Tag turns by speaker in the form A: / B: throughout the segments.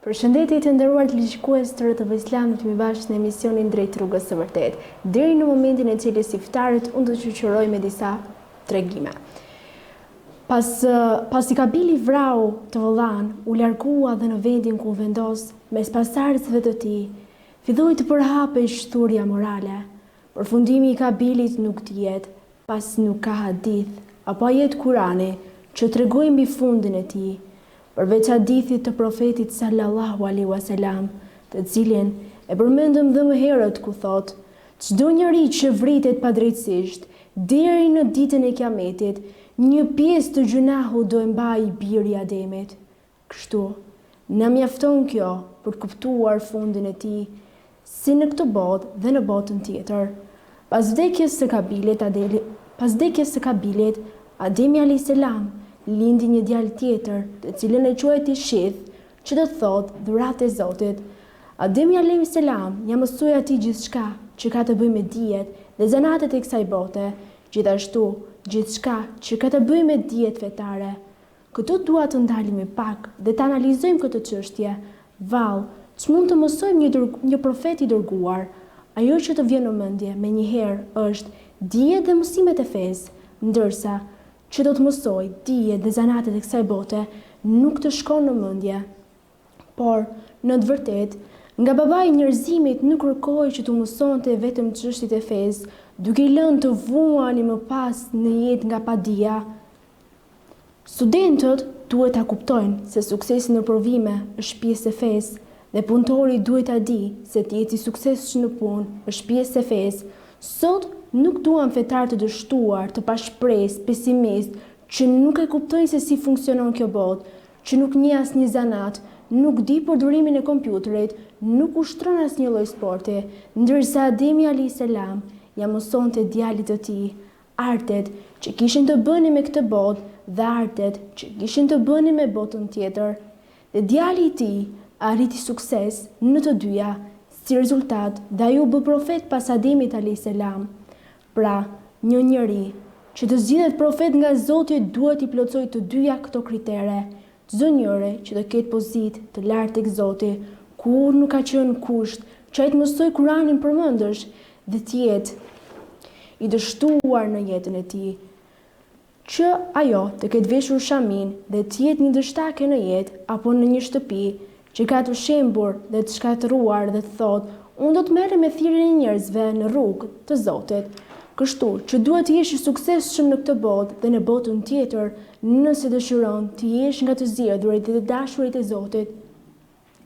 A: Përshëndetje të nderuar televizionistë të RTV Islamit, jemi bashkë në emisionin Drejt rrugës së vërtet. Deri në momentin e cili si ftarët unë do të shoqëroj me disa tregime. Pasi kabili vrau të vëllan, u largua dhe në vendin ku vendos mes pasardhësve të tij, filloi të përhapej shturja morale. Përfundimi i kabilit nuk dihet, pas nuk ka hadith apo ajet Kurani që tregojnë mbi fundin e tij. Përveç hadithit të profetit sallallahu alaihi wasallam, të cilin e përmendëm dhe më herët ku thot: çdo njeri që vritet padrejtësisht deri në ditën e Kiametit, një pjesë të gjunahu do e mbajë biri i Ademit. Kështu, na mjafton kjo për të kuptuar fundin e tij, si në këtë botë dhe në botën tjetër. Pas vdekjes së Kabilit, Ademi alayhis salam lindi një djalë tjetër, të cilën e quajti Shith, që do të thotë dhuratë e Zotit. Ademi alayhis salam ja mësoi atij gjithçka që ka të bëjë me dijet dhe zanatet e kësaj bote, gjithashtu gjithçka që ka të bëjë me dijet fetare. Këtu dua të ndalemi pak dhe të analizojmë këtë çështje. Vallë, ç'mund të mësojmë një profet i dërguar? Ajo që të vjen në mendje menjëherë është dijet dhe mësimet e fesë, ndërsa që do të mësoj dije dhe zanatet e kësaj bote nuk të shkon në mendje. Por, në të vërtet, nga babai i njerëzimit nuk kërkoi që të mësonte vetëm çështjet e fesë, duke I lënë të vuani më pas në jetë nga padia. Studentët duhet ta kuptojnë se suksesi në provime është pjesë e fesë dhe punëtori duhet ta di se të jetë I suksesshëm në punë është pjesë e fesë. Sot nuk duam fetar të dështuar, të pashpresë, pesimist, që nuk e kuptojnë se si funksionon kjo botë, që nuk njeh asnjë zanat, nuk di përdorimin e kompjuterit, nuk ushtron asnjë lloj sporti, ndërsa Ademi alayhis salam ja mësonte djalit të tij artet që kishin të bënin me këtë botë dhe artet që kishin të bënin me botën tjetër. Dhe djali I tij arriti sukses në të dyja. Si rezultat, dhe ai u bë profet pas Ademit alayhis salam. Pra, një njeri që të zgjidhet profet nga Zoti duhet I plotësojë të dyja këto kritere. Çdo njeri që të ketë pozitë të lartë tek Zoti, kur nuk ka qenë kusht që ai të mësoj Kuranin përmendësh dhe të jetë I dështuar në jetën e tij, që ajo të ketë veshur shamin dhe të jetë një dështake në jetë apo në një shtëpi që ka të shembur dhe të shkatëruar dhe të thotë: unë do të merrem me thirrjen e njerëzve në rrugë të Zotit. Kështu që duhet të jesh I suksesshëm në këtë botë dhe në botën tjetër nëse dëshiron të jesh nga të zgjedhurit dhe të dashurit e Zotit.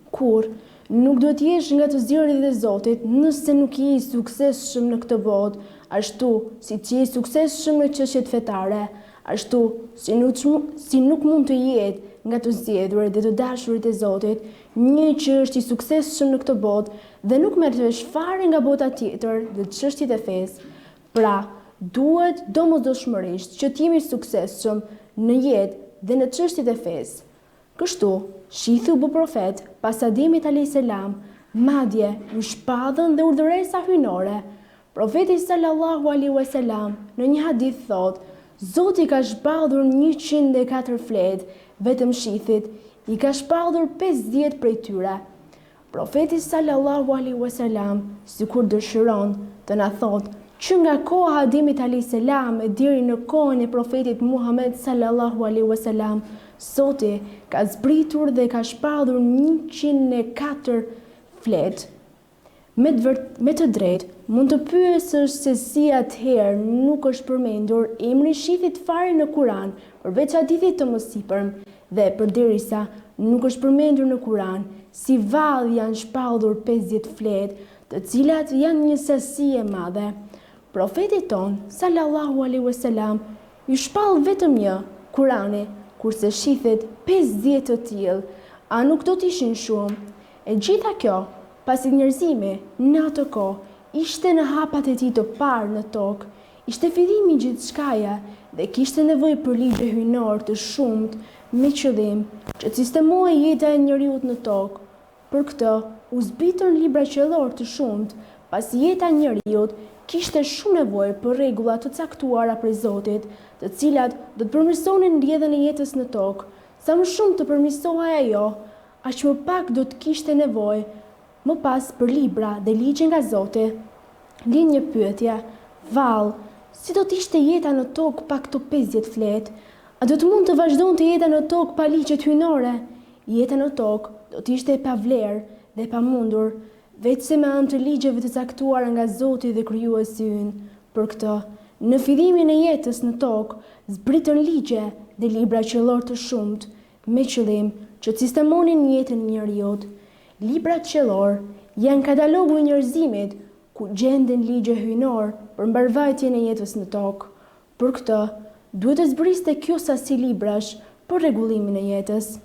A: Kur nuk duhet të jesh nga të zgjedhurit e Zotit nëse nuk je I suksesshëm në këtë botë, ashtu si që je suksesshëm në çështjet fetare, ashtu si nuk mund të jetë nga të zgjedhurit dhe të dashurit e Zotit, një që është I suksesshëm në këtë botë dhe nuk merr vesh fare nga bota tjetër dhe çështjet e fesë. Pra, duhet domosdoshmërisht që të jemi suksesshëm në jetë dhe në çështjet e fesë. Kështu, Shithi u bë profet pas Ademit alayhis salam, madje u shpadhën dhe urdhëresa hyjnore. Profeti sallallahu alaihi wasallam në një hadith thotë: Zoti ka shpallur 104 fletë, vetëm Shithit I ka shpallur 50 prej tyre. Profeti sallallahu alaihi wasallam sikur dëshiron të na thotë që nga koha e Ademit alayhis salam deri në kohën e profetit Muhammed sallallahu alaihi wasallam, Zoti ka zbritur dhe ka shpallur 104 fletë. Me të drejtë, mund të pyesësh se si atëherë nuk është përmendur emri Shithit fare në Kuran, përveç hadithit të mësipërm, dhe përderisa nuk është përmendur në Kuran, si vallë janë shpallur 50 fletë, të cilat janë një sasi e madhe. Profeti ton, sallallahu alaihi wasallam, ju shpall vetëm një, Kurani, kurse Shithit 50 të tillë, a nuk do të ishin shumë? E gjitha kjo, pasi njerëzimi në atë kohë ishte në hapat e tij të parë në tokë, ishte fillimi I gjithçkaje dhe kishte nevojë për ligje hyjnor të shumtë me qëllim që të sistemohej jeta e njeriut në tokë. Për këtë u zbritën libra qiellor të shumtë, pasi jeta e njeriut kishte shumë nevojë për rregulla të caktuara prej Zotit, të cilat do të përmirësonin rrjedhën e jetës në tokë. Sa më shumë të përmirësohej ajo, aq më pak do të kishte nevojë më pas për libra dhe ligje nga Zoti. Lind një pyetje: vallë, si do të ishte jeta në tokë pa këto 50 fletë? A do të mund të vazhdonte jeta në tokë pa ligjet hyjnore? Jeta në tokë do të ishte e pavlerë dhe e pamundur, vetëse me anë të ligjeve të caktuara nga Zoti dhe krijuesi ynë. Për këtë, në fillimin e jetës në tokë, zbritën ligje dhe libra qellor të shumt, me qëllim që të sistemonin jetën e njerëzit. Librat qellor janë katalogu i njerëzimit, ku gjenden ligje hyjnor për mbarvajtjen e jetës në tokë. Për këtë, duhet të zbriste kjo sasi librash për rregullimin e jetës.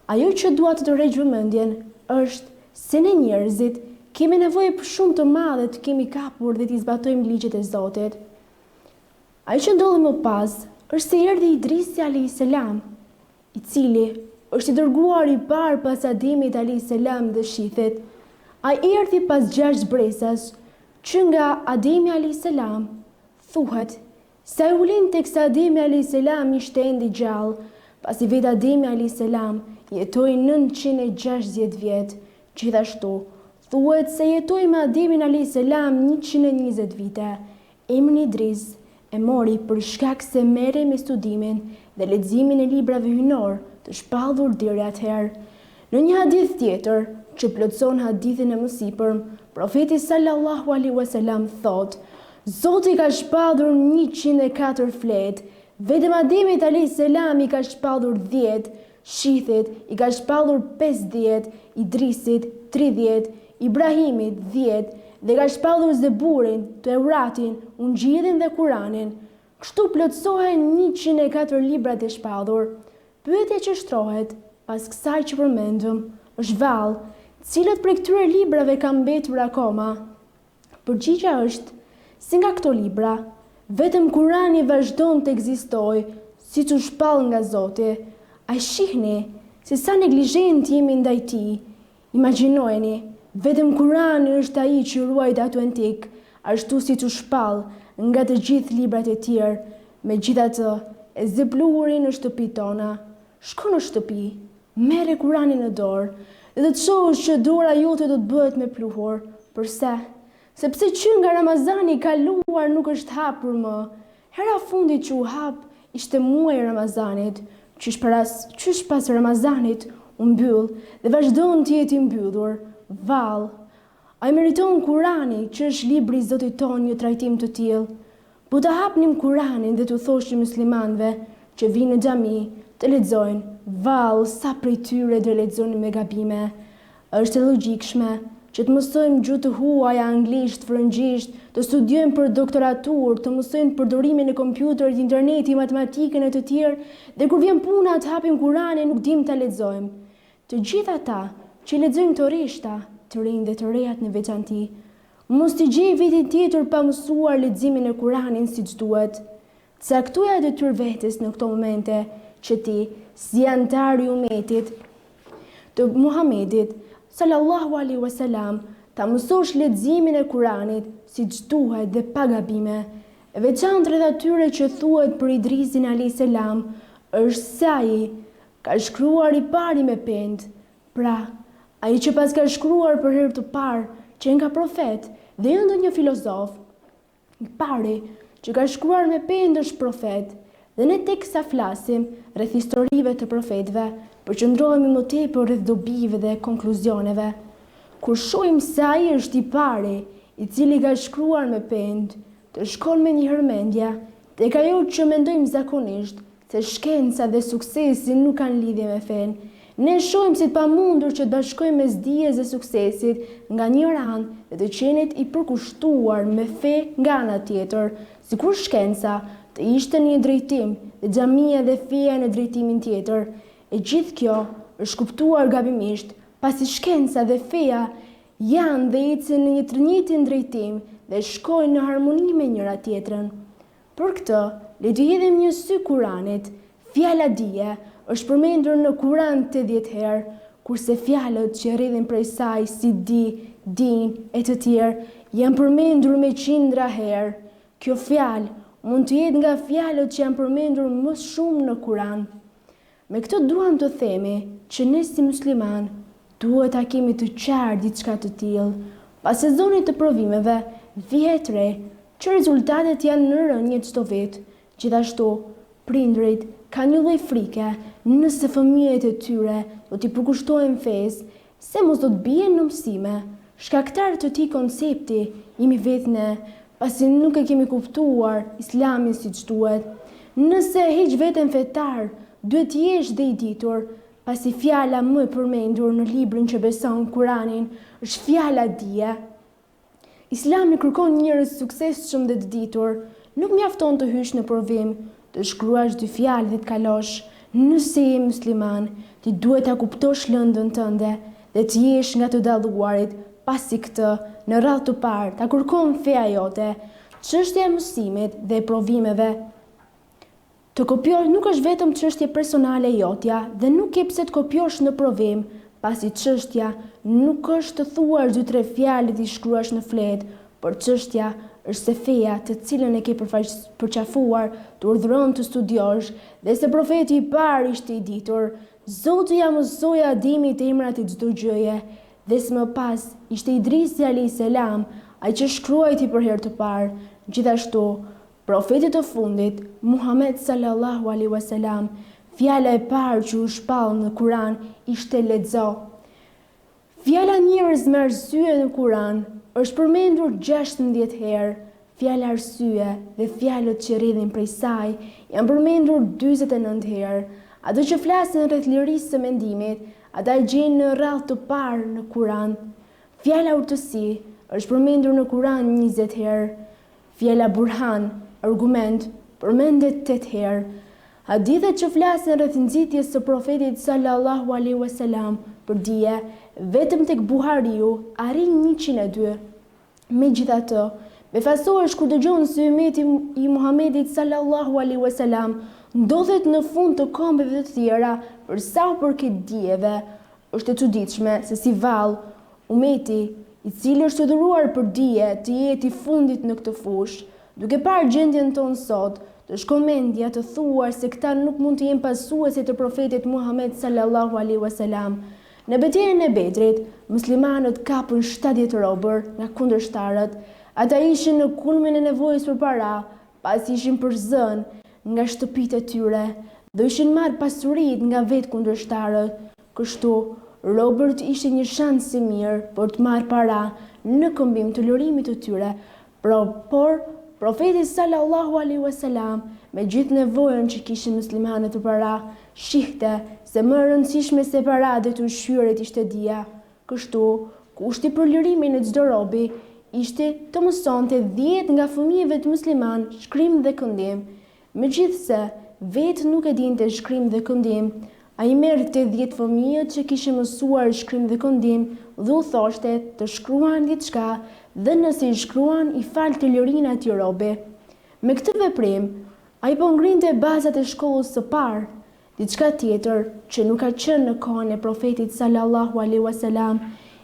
A: Ajo që dua të tërheq vëmendjen është se ne njerëzit kemi nevojë për shumë të madhe të kemi kapur dhe të zbatojmë ligjet e Zotit. Ajo që ndodhi më pas është se erdhi Idrisi a.s., i cili është i dërguar i parë pas Ademit a.s. dhe Shithit. Ai erdhi pas 6 zbresas, që nga Ademi a.s. thuhet se ai ulin teksa Ademi a.s. ishte ende gjallë, pasi vetë Ademi a.s. jetoi 960 vjet. Gjithashtu, thuhet se jetoi me Ademin a.s. 120 vite. Emrin Idris e mori për shkak se merrej me studimin dhe leximin e librave hyjnor të shpallur deri atëherë. Në një hadith tjetër, që plotson hadithin e mësipërm, profeti sallallahu alaihi wasallam thotë: Zoti ka shpallur 104 fletë, vetëm Ademit a.s. i ka shpallur 10, Shithit i ka shpallur 50, Idrisit 30, Ibrahimit 10 dhe ka shpallur Zeburin, Teuratin, Ungjillin dhe Kuranin. Kështu plotësohen 104 librat e shpallur. Pyetja që shtrohet pas kësaj që përmendëm është vallë, cilët prej këtyre librave kanë mbetur akoma? Përgjigjja është se nga këto libra, vetëm Kurani vazhdon të ekzistojë siç u shpall nga Zoti. A shihni se sa neglizhent jemi ndaj tij? Imagjinojeni, vetëm Kurani është ai që ruajt autentik, ashtu siç u shpall nga të gjithë librat e tjerë. Megjithatë, e zepluhuri në shtëpitë tona. Shko në shtëpi, merre Kuranin në dorë dhe të shohësh që dora jote do të bëhet me pluhur. Përse? Sepse që nga Ramazani i kaluar nuk është hapur më. Hera fundit që u hap ishte muaji i Ramazanit, qysh pas Ramazanit u mbyll dhe vazhdon të jetë i mbyllur. Vallë, ai meriton Kurani, që është libri i Zotit ton, një trajtim të tillë? Po ta hapnim Kuranin dhe t'u thoshim muslimanëve që vinë në xhami të lexojnë, vallë, sa prej tyre do lexojnë me gabime. Është e logjikshme që të mësojmë gjuhë të huaja, anglisht, frëngjisht, të studiojmë për doktoratur, të mësojmë përdorimin e kompjuterit, interneti, matematikën e të tjerë, dhe kur vjen puna të hapim Kuranin nuk dim ta lexojmë. Të gjithë ata që lexojnë këto rishta, të rinj dhe të rejat në veçanti, mos t'i gjej vitin tjetër pa mësuar leximin e Kuranit siç duhet. Caktoja detyrë vetes në këto momente që ti, si antar i umetit të Muhamedit sallallahu alaihi wasallam, ta mësosh leximin e Kuranit siç duhet dhe pa gabime. E veçantë rreth atyre që thuhet për Idrisin alayhis salam është se ai ka shkruar i pari me pend. Pra, ai që pas ka shkruar për herë të parë që nga profet dhe jo ndonjë filozof, i pari që ka shkruar me pend është profet. Dhe ne teksa flasim rreth historive të profetëve, përqendrohemi më tepër rreth dobive dhe konkluzioneve. Kur shohim se ai është i pari i cili ka shkruar me pend, të shkon me një mendja tek ajo që mendojmë zakonisht, se shkenca dhe suksesi nuk kanë lidhje me fen. Ne shohim si të pamundur që të bashkojmë mes dijes dhe suksesit nga një anë dhe të qenit i përkushtuar me fe nga ana tjetër, sikur shkenca të ishte një drejtim dhe xhamia dhe feja në drejtimin tjetër. E gjithë kjo është kuptuar gabimisht, pasi shkenca dhe feja janë dhe ecën në një të njëjtin drejtim dhe shkojnë në harmoni me njëra tjetrën. Për këtë, le të hedhim një sy Kuranit. Fjala dije është përmendur në Kuran 80 herë, kurse fjalët që rrjedhin prej saj si di, din e të tjerë janë përmendur me qindra herë. Kjo fjalë mund të jetë nga fjalët që janë përmendur më shumë në Kuran. Me këtë duam të themi që ne si musliman duhet ta kemi të qartë diçka të tillë. Pas sezonit të provimeve, vihet re që rezultatet janë në rënje çdo vit. Gjithashtu, prindrit kanë një lloj frike nëse fëmijët e tyre do t'i përkushtojnë fesë, se mos do të bien në mësime. Shkaktar të këtij koncepti jemi vetë ne, pasi nuk e kemi kuptuar Islamin siç duhet. Nëse heq veten fetar, duhet jesh dhe i ditur, pasi fjala më e përmendur në librin që beson, Kuranin, është fjala dije. Islami kërkon njerëz suksesshëm dhe të ditur. Nuk mjafton të hysh në provim, të shkruash 2 fjalë dhe të kalosh. Nëse je musliman, ti duhet ta kuptosh lëndën tënde dhe të jesh nga të dalluarit. Pasi këtë, në radhë të parë, ta kërkon feja jote, çështja e mësimit dhe provimeve. Të kopjosh nuk është vetëm çështje personale jotja dhe nuk ke pse të kopjosh në provim, pasi çështja nuk është të thuash 2-3 fjalë të shkruash në fletë, por çështja është se feja të cilën e ke përqafuar të urdhëron të studiosh dhe se profeti i parë ishte i ditur. Zoti ja mësoi Ademit emrat e çdo gjëje dhe më pas ishte Idrisi a.s. ai që shkruajti për herë të parë. Gjithashtu, profeti të fundit, Muhammed sallallahu alaihi wasallam, fjala e parë që u shpall në Kuran ishte lexo. Fjala njerëz me arsye në Kuran është përmendur 16 herë. Fjala arsye dhe fjalët që rridhin prej saj janë përmendur 49 herë. Ato që flasin rreth lirisë së mendimit, ata e gjejnë në radhë të parë në Kuran. Fjala urtësi është përmendur në Kuran 20 herë. Fjala burhan, argument, përmendet 8 herë. Hadithet që flasin rreth nxitjes së profetit sallallahu alaihi wasallam për dije, vetëm tek Buhariu arrin 102. Megjithatë, befasohesh kur dëgjon se ummeti i Muhamedit sallallahu alaihi wasallam ndodhet në fund të kombeve të tjera për sa u përket dijeve. Është e çuditshme se si vallë ummeti i cili është dhuruar për dije të jetë i fundit në këtë fushë. Duke parë gjendjen tonë sot, të shkon mendja të thuar se këta nuk mund të jenë pasuese të profetit Muhammed sallallahu alaihi wasallam. Në betejën e Bedrit, muslimanët kapën 70 robër nga kundërshtarët. Ata ishin në kulmin e nevojës për para, pasi ishin përzënë nga shtëpitë e tyre dhe ishin marrë pasuritë nga vetë kundërshtarët. Kështu, robërt ishin një shans i mirë për të marrë para në këmbim të lërimit të tyre, por profeti sallallahu alaihi wasallam, me gjithë nevojën që kishin muslimanët për para, shihte se më e rëndësishme se para dhe të ushqyeret ishte dija. Kështu, kushti për lërimin e çdo robi ishte të mësonte 10 nga fëmijëve të musliman shkrim dhe këndim. Megjithse vetë nuk e dinte shkrim dhe këndim, ai merrte 10 fëmijët që kishin mësuar shkrim dhe këndim dhe u thoshte të shkruan diçka dhe nëse i shkruan i falte lërinë atij robi. Me këtë veprim, ai po ngrinte bazat e shkollës së parë. Diçka tjetër që nuk ka qenë në kohën e profetit sallallahu alaihi wasallam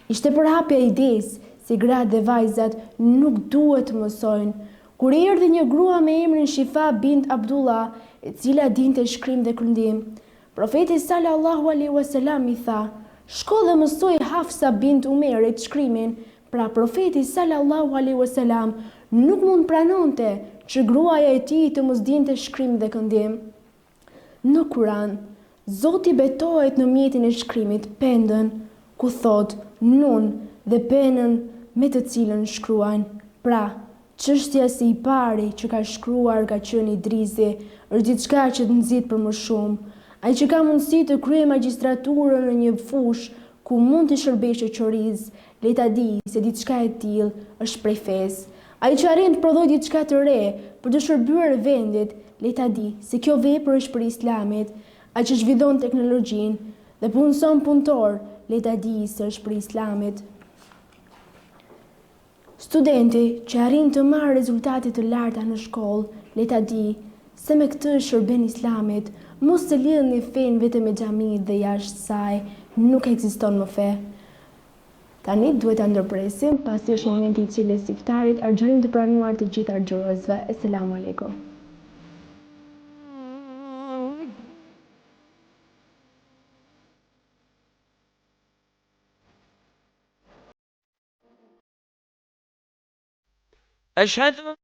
A: ishte përhapja e idesë se gratë dhe vajzat nuk duhet të mësojnë. Kur erdhi një grua me emrin Shifa bint Abdullah, e cila dinte shkrim dhe këndim, profeti sallallahu alaihi wasallam i tha: "Shko dhe mësoj Hafsa bint Umerit shkrimin." Pra profeti sallallahu alaihi wasallam nuk mund pranonte që gruaja e tij të mos dinte shkrim dhe këndim. Në Kuran, Zoti betohet në mjetin e shkrimit, pendën, ku thot nun dhe penën me të cilën shkruan. Pra, çështja se i pari që ka shkruar ka qenë Idrisi, është diçka që të nxit për më shumë. Ai që ka mundësi të kryejë magjistraturën në një fushë ku mund të shërbejë shoqërisë, le ta di se diçka e tillë është prej fesë. Ai që arrin të prodhojë diçka të re për të shërbyer vendit, le ta di se kjo vepër është për Islamit. Ai që zhvillon teknologjinë dhe punson punëtor, le ta di se është për Islamit. Studenti që arrin të marrë rezultate të larta në shkollë, le ta di se me këtë shërben Islamit. Mos të lidhni fen vetëm me xhamitë dhe jashtë saj, nuk ekziston më fe. Tani duhet ta ndërpresim, pasi është momenti i cilës iftarit. Argjonim të pranuar të gjithë argjuesve. Asalamu alaikum.
B: أشهد